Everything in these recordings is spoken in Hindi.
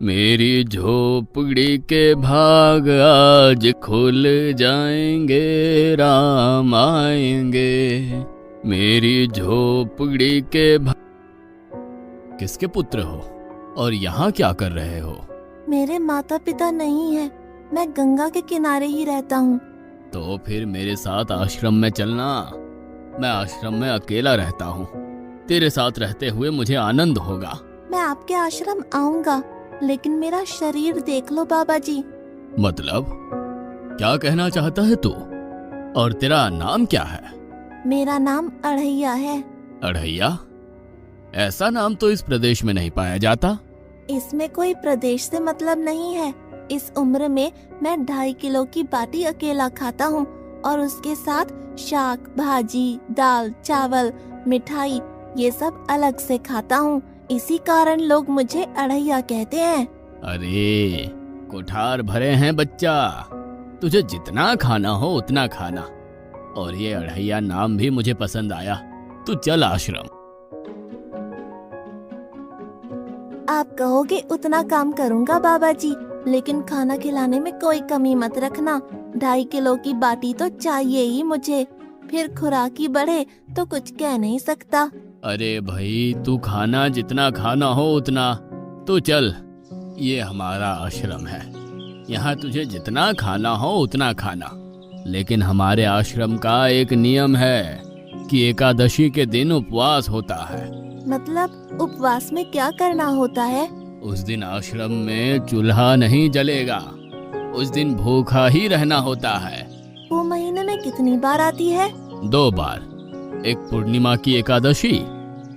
मेरी झोपड़ी के भाग आज खुल जाएंगे, राम आएंगे। मेरी झोपड़ी के भाग। किसके पुत्र हो और यहाँ क्या कर रहे हो? मेरे माता पिता नहीं है, मैं गंगा के किनारे ही रहता हूँ। तो फिर मेरे साथ आश्रम में चलना। मैं आश्रम में अकेला रहता हूँ, तेरे साथ रहते हुए मुझे आनंद होगा। मैं आपके आश्रम आऊंगा, लेकिन मेरा शरीर देख लो बाबा जी। मतलब क्या कहना चाहता है तू? और तेरा नाम क्या है? मेरा नाम अढ़ैया है। अढ़ैया? ऐसा नाम तो इस प्रदेश में नहीं पाया जाता। इसमें कोई प्रदेश से मतलब नहीं है। इस उम्र में मैं 2.5 किलो की बाटी अकेला खाता हूँ और उसके साथ शाक, भाजी, दाल, चावल, मिठाई ये सब अलग से खाता हूँ। इसी कारण लोग मुझे अढ़ैया कहते हैं। अरे कुठार भरे हैं बच्चा, तुझे जितना खाना हो उतना खाना। और ये अढ़ैया नाम भी मुझे पसंद आया। तू चल आश्रम। आप कहोगे उतना काम करूँगा बाबा जी, लेकिन खाना खिलाने में कोई कमी मत रखना। 2.5 किलो की बाटी तो चाहिए ही मुझे, फिर खुराकी बढ़े तो कुछ कह नहीं सकता। अरे भाई, तू खाना जितना खाना हो उतना। तो चल, ये हमारा आश्रम है, यहाँ तुझे जितना खाना हो उतना खाना। लेकिन हमारे आश्रम का एक नियम है कि एकादशी के दिन उपवास होता है। मतलब उपवास में क्या करना होता है? उस दिन आश्रम में चूल्हा नहीं जलेगा, उस दिन भूखा ही रहना होता है। वो महीने में कितनी बार आती है? 2 बार, एक पूर्णिमा की एकादशी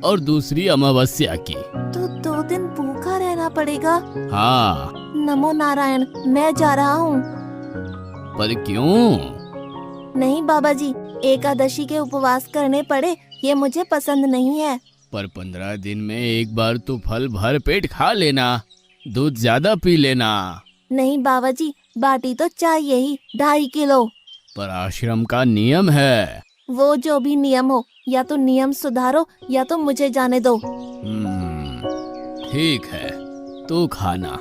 और दूसरी अमावस्या की। तो 2 दिन भूखा रहना पड़ेगा। हाँ। नमो नारायण, मैं जा रहा हूँ। पर क्यों? नहीं बाबा जी, एकादशी के उपवास करने पड़े ये मुझे पसंद नहीं है। पर 15 दिन में एक बार तो फल भर पेट खा लेना, दूध ज्यादा पी लेना। नहीं बाबा जी, बाटी तो चाहिए ही 2.5 किलो। पर आश्रम का नियम है। वो जो भी नियम हो, या तो नियम सुधारो या तो मुझे जाने दो। ठीक है, तू खाना,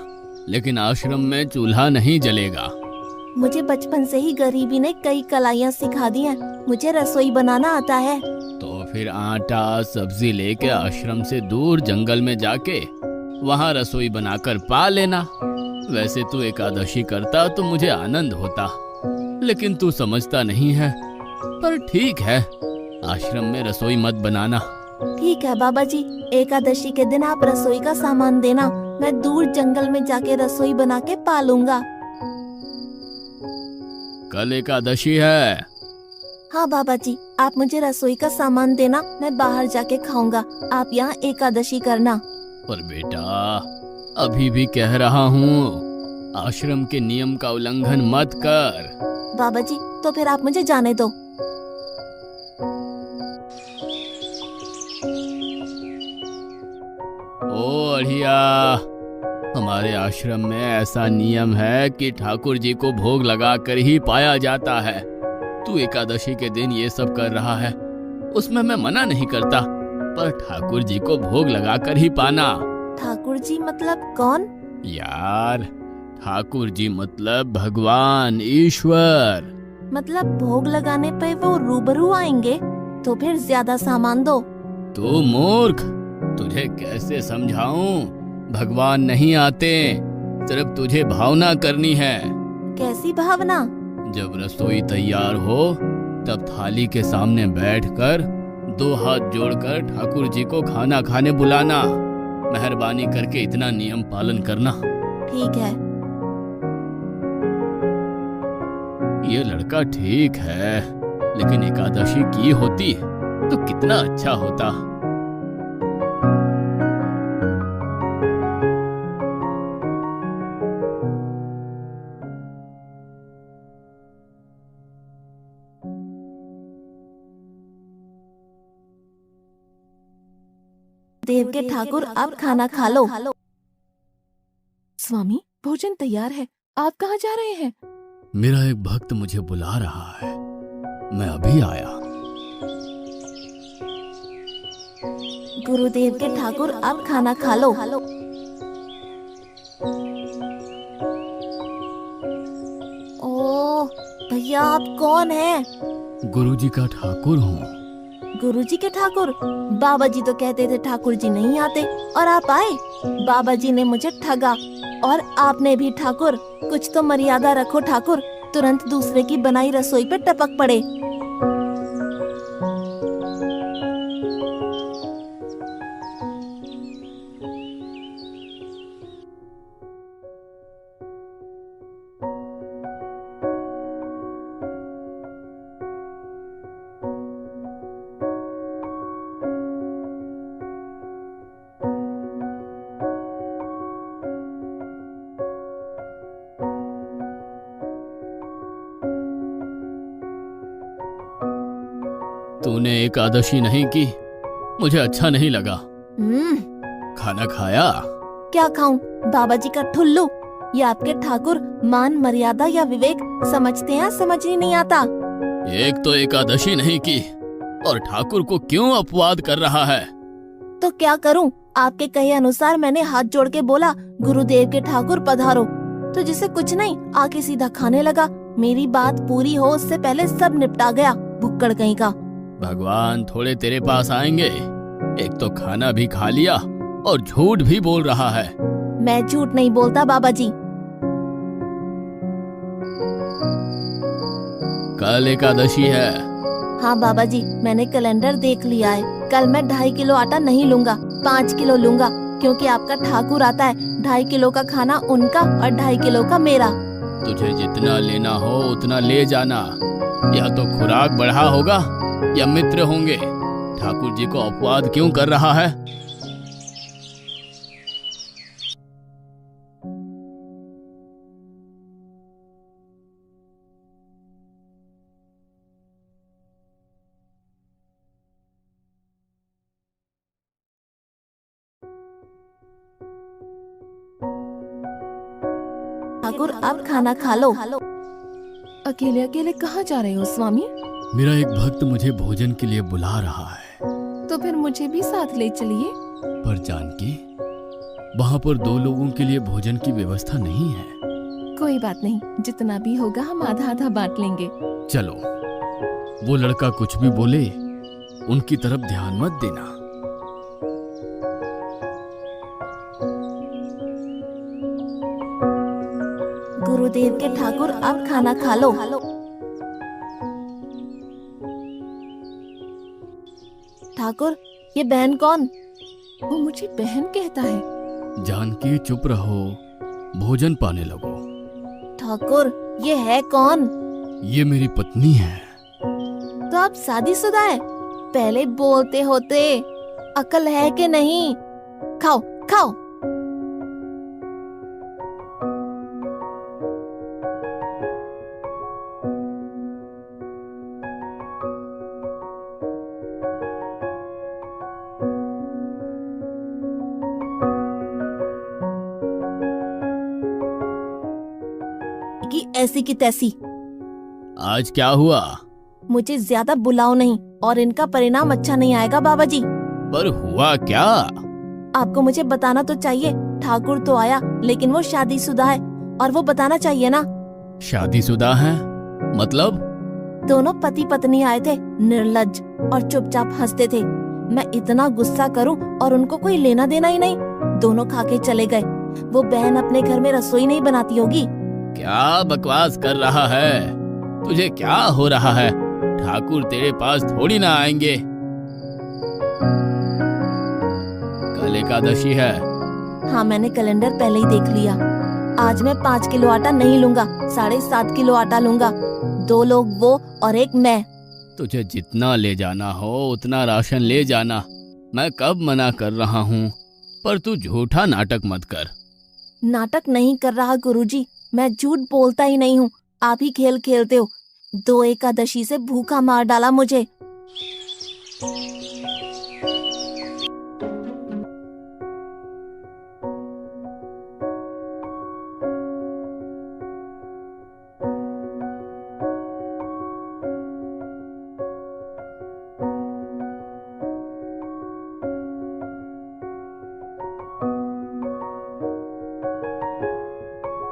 लेकिन आश्रम में चूल्हा नहीं जलेगा। मुझे बचपन से ही गरीबी ने कई कलाइयाँ सिखा दी हैं। मुझे रसोई बनाना आता है। तो फिर आटा सब्जी लेके आश्रम से दूर जंगल में जाके वहाँ रसोई बनाकर पा लेना। वैसे तू एकादशी करता तो मुझे आनंद होता, लेकिन तू समझता नहीं है। पर ठीक है, आश्रम में रसोई मत बनाना। ठीक है बाबा जी, एकादशी के दिन आप रसोई का सामान देना, मैं दूर जंगल में जाके रसोई बना के पालूंगा। कल एकादशी है। हाँ बाबा जी, आप मुझे रसोई का सामान देना, मैं बाहर जाके खाऊंगा। आप यहाँ एकादशी करना। पर बेटा, अभी भी कह रहा हूँ, आश्रम के नियम का उल्लंघन मत कर। बाबा जी, तो फिर आप मुझे जाने दो। ओ अढ़िया, हमारे आश्रम में ऐसा नियम है कि ठाकुर जी को भोग लगाकर ही पाया जाता है। तू एकादशी के दिन ये सब कर रहा है, उसमें मैं मना नहीं करता, पर ठाकुर जी को भोग लगाकर ही पाना। ठाकुर जी मतलब कौन? यार, ठाकुर जी मतलब भगवान ईश्वर। मतलब भोग लगाने पे वो रूबरू आएंगे? तो फिर ज्यादा सामान दो। तू मूर्ख, तुझे कैसे समझाऊं? भगवान नहीं आते, सिर्फ तुझे भावना करनी है। कैसी भावना? जब रसोई तैयार हो तब थाली के सामने बैठकर 2 हाथ जोड़कर ठाकुर जी को खाना खाने बुलाना। मेहरबानी करके इतना नियम पालन करना। ठीक है। ये लड़का ठीक है, लेकिन एकादशी की होती तो कितना अच्छा होता। देव के ठाकुर, आप खाना खा लो। स्वामी, भोजन तैयार है, आप कहाँ जा रहे हैं? मेरा एक भक्त मुझे बुला रहा है, मैं अभी आया। गुरुदेव के ठाकुर, आप खाना खा लो। भैया आप कौन हैं? गुरुजी का ठाकुर हूँ। गुरुजी के ठाकुर? बाबा जी तो कहते थे ठाकुर जी नहीं आते और आप आए। बाबा जी ने मुझे ठगा और आपने भी ठाकुर। कुछ तो मर्यादा रखो ठाकुर। तुरंत दूसरे की बनाई रसोई पे टपक पड़े। तूने एकादशी नहीं की, मुझे अच्छा नहीं लगा। हम्म, खाना खाया? क्या खाऊं? बाबा जी का ठुल्लू। ये आपके ठाकुर मान मर्यादा या विवेक समझते हैं, समझ ही नहीं आता। एक तो एकादशी नहीं की और ठाकुर को क्यों अपवाद कर रहा है? तो क्या करूं? आपके कहे अनुसार मैंने हाथ जोड़ के बोला, गुरुदेव के ठाकुर पधारो। तो जिसे कुछ नहीं आके सीधा खाने लगा। मेरी बात पूरी हो उससे पहले सब निपटा गया, भुक्कड़ कहीं का। भगवान थोड़े तेरे पास आएंगे। एक तो खाना भी खा लिया और झूठ भी बोल रहा है। मैं झूठ नहीं बोलता बाबा जी। कल एकादशी है। हाँ बाबा जी, मैंने कैलेंडर देख लिया है। कल मैं 2.5 किलो आटा नहीं लूंगा, 5 किलो लूंगा, क्योंकि आपका ठाकुर आता है। 2.5 किलो का खाना उनका और 2.5 किलो का मेरा। तुझे जितना लेना हो उतना ले जाना। यह तो खुराक बढ़ा होगा या मित्र होंगे। ठाकुर जी को अपवाद क्यों कर रहा है? ठाकुर आप खाना खा लो। अकेले अकेले कहाँ जा रहे हो स्वामी? मेरा एक भक्त मुझे भोजन के लिए बुला रहा है। तो फिर मुझे भी साथ ले चलिए। पर जानकी, वहाँ पर 2 लोगों के लिए भोजन की व्यवस्था नहीं है। कोई बात नहीं, जितना भी होगा हम आधा आधा बांट लेंगे। चलो, वो लड़का कुछ भी बोले उनकी तरफ ध्यान मत देना। गुरुदेव के ठाकुर आप खाना खा लो। ठाकुर, ये बहन कौन? वो मुझे बहन कहता है। जानकी चुप रहो, भोजन पाने लगो। ठाकुर, ये है कौन? ये मेरी पत्नी है। तो आप शादीशुदा है? पहले बोलते होते। अकल है कि नहीं? खाओ खाओ। कि ऐसी की तैसी। आज क्या हुआ? मुझे ज्यादा बुलाओ नहीं और इनका परिणाम अच्छा नहीं आएगा बाबा जी। पर हुआ क्या? आपको मुझे बताना तो चाहिए। ठाकुर तो आया लेकिन वो शादीशुदा है और वो बताना चाहिए ना। शादीशुदा है? मतलब? दोनों पति पत्नी आए थे, निर्लज्ज, और चुपचाप हंसते थे। मैं इतना गुस्सा करूं और उनको कोई लेना देना ही नहीं। दोनों खा के चले गए। वो बहन अपने घर में रसोई नहीं बनाती होगी। क्या बकवास कर रहा है? तुझे क्या हो रहा है? ठाकुर तेरे पास थोड़ी ना आएंगे। कल एकादशी है। हाँ, मैंने कैलेंडर पहले ही देख लिया। आज मैं 5 किलो आटा नहीं लूंगा, 7.5 किलो आटा लूंगा। 2 लोग वो और एक मैं। तुझे जितना ले जाना हो उतना राशन ले जाना। मैं कब मना कर रहा हूँ, पर तू झूठा नाटक मत कर। नाटक नहीं कर रहा गुरुजी, मैं झूठ बोलता ही नहीं हूँ। आप ही खेल खेलते हो। 2 एकादशी से भूखा मार डाला मुझे।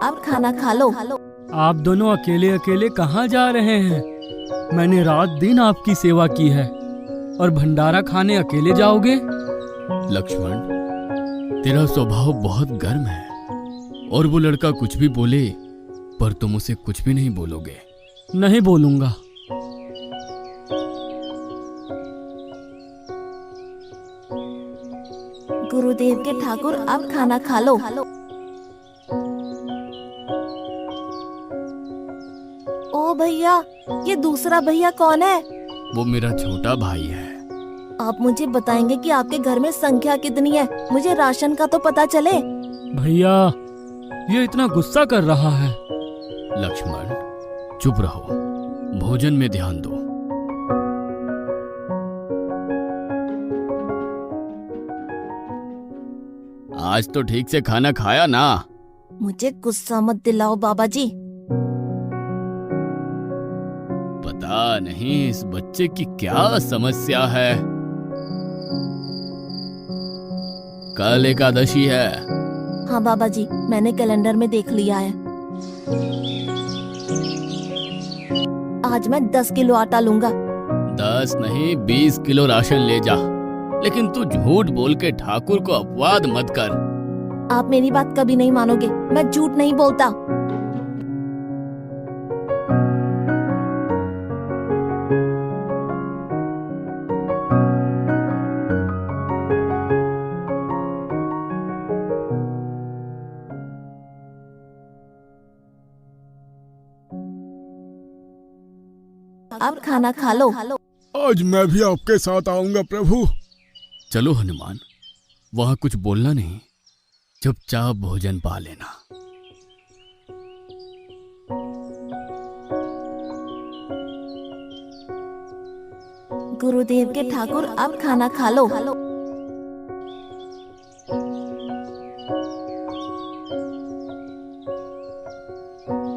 अब खाना खा लो। आप दोनों अकेले अकेले कहाँ जा रहे हैं? मैंने रात दिन आपकी सेवा की है और भंडारा खाने अकेले जाओगे? लक्ष्मण, तेरा स्वभाव बहुत गर्म है और वो लड़का कुछ भी बोले पर तुम उसे कुछ भी नहीं बोलोगे। नहीं बोलूंगा। गुरुदेव के ठाकुर, अब खाना खा लो। ओ भैया, ये दूसरा भैया कौन है? वो मेरा छोटा भाई है। आप मुझे बताएंगे कि आपके घर में संख्या कितनी है? मुझे राशन का तो पता चले। भैया, ये इतना गुस्सा कर रहा है। लक्ष्मण, चुप रहो, भोजन में ध्यान दो। आज तो ठीक से खाना खाया ना? मुझे गुस्सा मत दिलाओ बाबा जी। पता नहीं इस बच्चे की क्या समस्या है। कल एकादशी है। हाँ बाबा जी, मैंने कैलेंडर में देख लिया है। आज मैं 10 किलो आटा लूंगा। 10 नहीं 20 किलो राशन ले जा, लेकिन तू झूठ बोल के ठाकुर को अपवाद मत कर। आप मेरी बात कभी नहीं मानोगे, मैं झूठ नहीं बोलता। अब खाना खा लो। आज मैं भी आपके साथ आऊंगा प्रभु। चलो हनुमान, वहां कुछ बोलना नहीं, चुपचाप भोजन पा लेना। गुरुदेव के ठाकुर, अब खाना खा लो।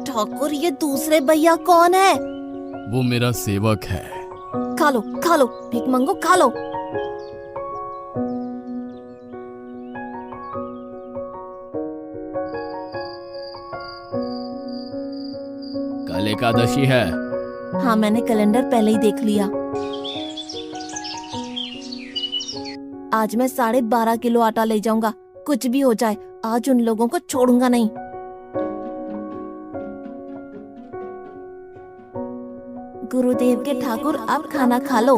ठाकुर, ये दूसरे भैया कौन है? वो मेरा सेवक है। खा लो, खा लो, भीख मंगो, खा लो। कल एकादशी है। हाँ, मैंने कैलेंडर पहले ही देख लिया। आज मैं 12.5 किलो आटा ले जाऊंगा। कुछ भी हो जाए, आज उन लोगों को छोड़ूंगा नहीं। गुरुदेव के ठाकुर, अब खाना खा लो।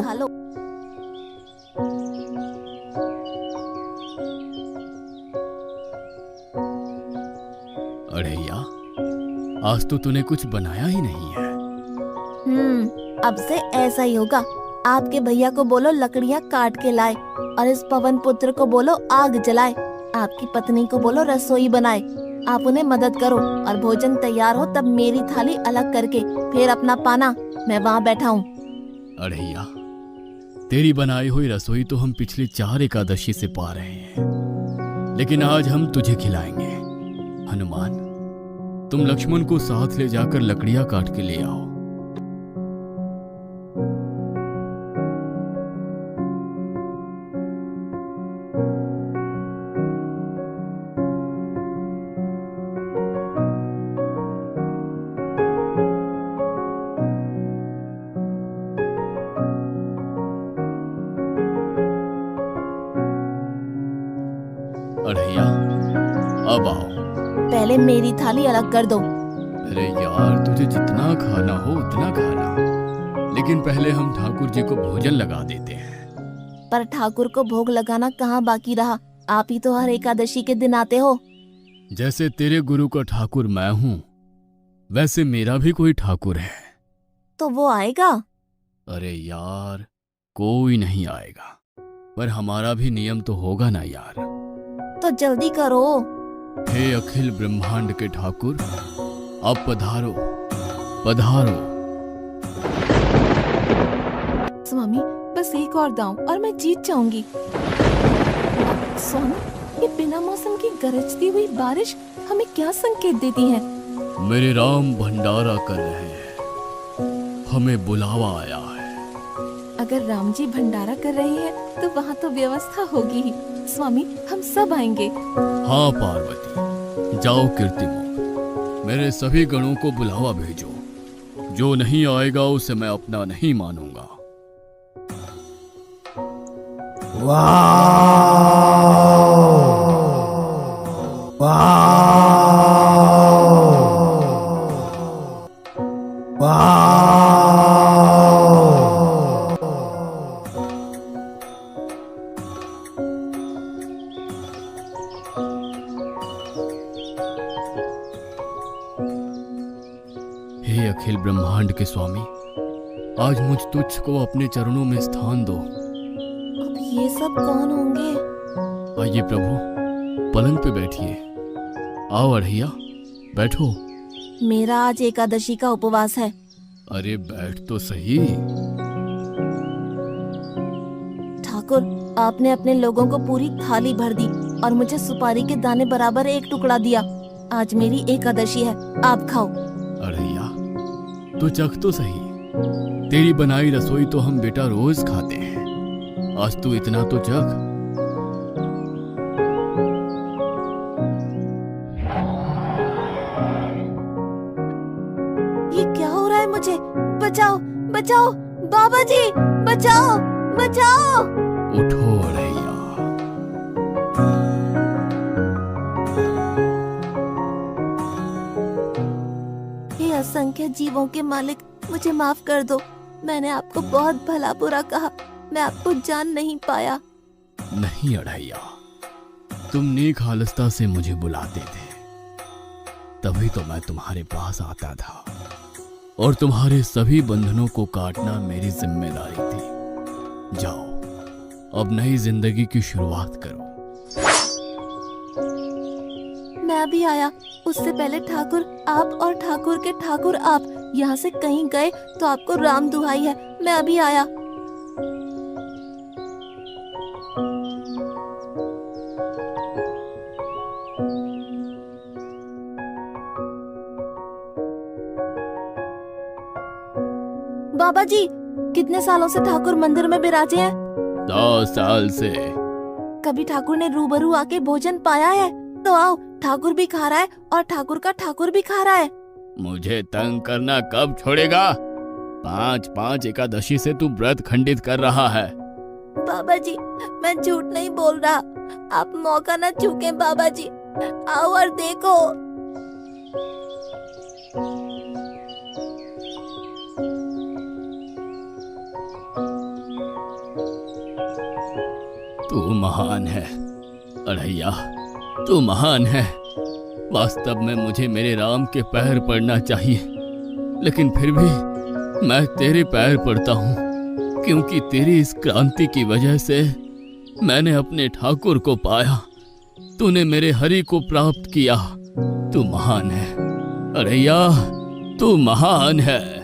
अड़ैया, आज तो तूने कुछ बनाया ही नहीं है। अब से ऐसा ही होगा। आपके भैया को बोलो लकड़ियाँ काट के लाए और इस पवन पुत्र को बोलो आग जलाए। आपकी पत्नी को बोलो रसोई बनाए। आप उन्हें मदद करो और भोजन तैयार हो तब मेरी थाली अलग करके फिर अपना पाना, मैं वहाँ बैठा हूँ। अड़ैया, तेरी बनाई हुई रसोई तो हम पिछली 4 एकादशी से पा रहे हैं, लेकिन आज हम तुझे खिलाएंगे। हनुमान, तुम लक्ष्मण को साथ ले जाकर लकड़ियां काट के ले आओ। अड़ैया, अब आओ। पहले मेरी थाली अलग कर दो। अरे यार, तुझे जितना खाना हो उतना खाना, लेकिन पहले हम ठाकुर जी को भोजन लगा देते हैं। पर ठाकुर को भोग लगाना कहाँ बाकी रहा? आप ही तो हर एकादशी के दिन आते हो। जैसे तेरे गुरु का ठाकुर मैं हूँ, वैसे मेरा भी कोई ठाकुर है। तो वो आएगा? अरे यार, कोई नहीं आएगा, पर हमारा भी नियम तो होगा ना यार। तो जल्दी करो। हे अखिल ब्रह्मांड के ठाकुर, अब पधारो पधारो। स्वामी, बस एक और दांव और मैं जीत जाऊंगी। स्वामी, ये बिना मौसम की गरजती हुई बारिश हमें क्या संकेत देती है? मेरे राम भंडारा कर रहे हैं, हमें बुलावा आया है। अगर राम जी भंडारा कर रहे हैं तो वहाँ तो व्यवस्था होगी ही। स्वामी, हम सब आएंगे। हाँ पार्वती, जाओ कीर्तिमोह, मेरे सभी गणों को बुलावा भेजो। जो नहीं आएगा उसे मैं अपना नहीं मानूंगा। हे अखिल ब्रह्मांड के स्वामी, आज मुझ तुच्छ को अपने चरणों में स्थान दो। अब ये सब कौन होंगे? आइए प्रभु, पलंग पे बैठिए। आओ अढ़ैया, बैठो। मेरा आज एकादशी का उपवास है। अरे बैठ तो सही। ठाकुर, आपने अपने लोगों को पूरी थाली भर दी और मुझे सुपारी के दाने बराबर एक टुकड़ा दिया। आज मेरी एकादशी है, आप खाओ। अढ़ैया, तू चख तो सही। तेरी बनाई रसोई तो हम बेटा रोज खाते हैं। आज तू इतना तो चख। ये क्या हो रहा है मुझे? बचाओ, बचाओ, बाबा जी, बचाओ, बचाओ। उठो अढ़ैया। हे असंख्य जीवों के मालिक, मुझे माफ कर दो। मैंने आपको बहुत भला बुरा कहा। मैं आपको जान नहीं पाया। नहीं अढ़ैया, तुम नेक हालस्ता से मुझे बुलाते थे, तभी तो मैं तुम्हारे पास आता था। और तुम्हारे सभी बंधनों को काटना मेरी जिम्मेदारी थी। जाओ, अब नई जिंदगी की शुरुआत करो। मैं अभी आया। उससे पहले ठाकुर आप और ठाकुर के ठाकुर आप यहाँ से कहीं गए तो आपको राम दुहाई है। मैं अभी आया। बाबा जी, कितने सालों से ठाकुर मंदिर में विराजे हैं? 10 साल से। कभी ठाकुर ने रूबरू आके भोजन पाया है? तो आओ, ठाकुर भी खा रहा है और ठाकुर का ठाकुर भी खा रहा है। मुझे तंग करना कब छोड़ेगा? 5-5 एकादशी से तू व्रत खंडित कर रहा है। बाबा जी, मैं झूठ नहीं बोल रहा। आप मौका न चूकें बाबा जी। आओ और देखो। तू महान है अढ़ैया, तू महान है। वास्तव में मुझे मेरे राम के पैर पड़ना चाहिए, लेकिन फिर भी मैं तेरे पैर पड़ता हूँ, क्योंकि तेरी इस क्रांति की वजह से मैंने अपने ठाकुर को पाया। तूने मेरे हरि को प्राप्त किया। तू महान है अढ़ैया, तू महान है।